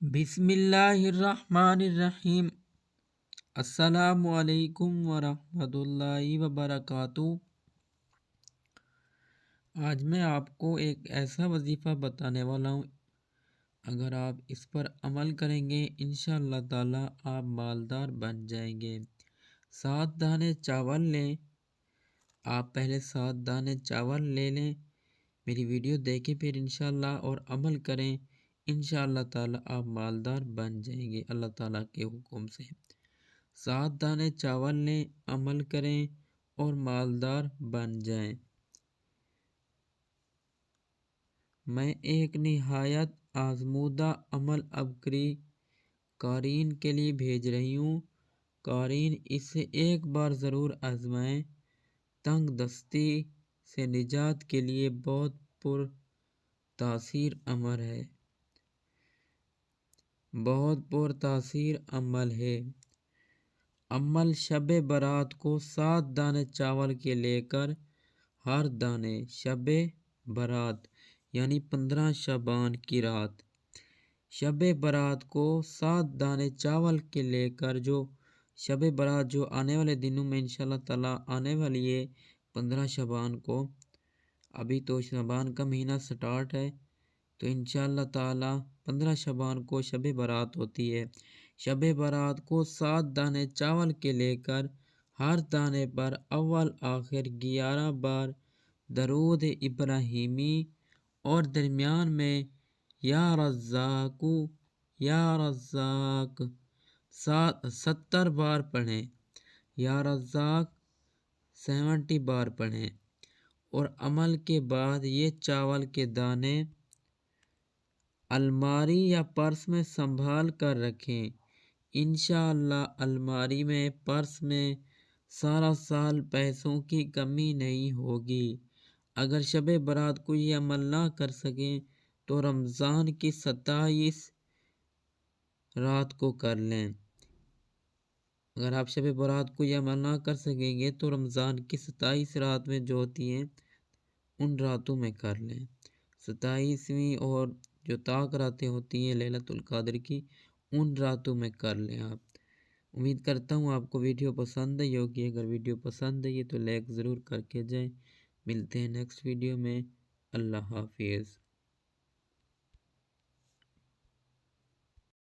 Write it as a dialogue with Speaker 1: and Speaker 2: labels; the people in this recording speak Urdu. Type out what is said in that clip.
Speaker 1: بسم اللہ الرحمن الرحیم۔ السلام علیکم ورحمۃ اللہ وبرکاتہ۔ آج میں آپ کو ایک ایسا وظیفہ بتانے والا ہوں، اگر آپ اس پر عمل کریں گے انشاءاللہ تعالی آپ مالدار بن جائیں گے۔ 7 دانے چاول لیں، آپ پہلے 7 دانے چاول لے لیں، میری ویڈیو دیکھیں پھر انشاءاللہ اور عمل کریں، انشاءاللہ تعالی آپ مالدار بن جائیں گے اللہ تعالیٰ کے حکم سے۔ 7 دانے چاول لیں، عمل کریں اور مالدار بن جائیں۔ میں ایک نہایت آزمودہ عمل عبقری قارئین کے لیے بھیج رہی ہوں۔ قارئین اسے ایک بار ضرور آزمائیں۔ تنگ دستی سے نجات کے لیے بہت پر تاثیر عمل ہے، بہت پر تاثیر عمل ہے۔ عمل شب برات کو 7 دانے چاول کے لے کر ہر دانے شب برات یعنی 15 شعبان کی رات، شب برات کو 7 دانے چاول کے لے کر جو شب برات جو آنے والے دنوں میں انشاءاللہ تعالی آنے والی ہے 15 شعبان کو، ابھی تو شعبان کا مہینہ سٹارٹ ہے تو انشاءاللہ تعالی 15 شعبان کو شب برات ہوتی ہے۔ شب برات کو 7 دانے چاول کے لے کر ہر دانے پر اول آخر 11 بار درود ابراہیمی اور درمیان میں یا رزاق یا رزاق 70 بار پڑھیں، یا رزاق 70 بار پڑھیں، اور عمل کے بعد یہ چاول کے دانے الماری یا پرس میں سنبھال کر رکھیں۔ انشاءاللہ الماری میں پرس میں سارا سال پیسوں کی کمی نہیں ہوگی۔ اگر شب برات کو یہ عمل نہ کر سکیں تو رمضان کی 27 رات کو کر لیں۔ اگر آپ شب برات کو یہ عمل نہ کر سکیں گے تو رمضان کی 27 رات میں جو ہوتی ہیں ان راتوں میں کر لیں۔ 27ویں اور جو طاق راتیں ہوتی ہیں لیلۃ القدر کی ان راتوں میں کر لیں آپ۔ امید کرتا ہوں آپ کو ویڈیو پسند آئی ہوگی، اگر ویڈیو پسند آئی ہے تو لائک ضرور کر کے جائیں۔ ملتے ہیں نیکسٹ ویڈیو میں، اللہ حافظ۔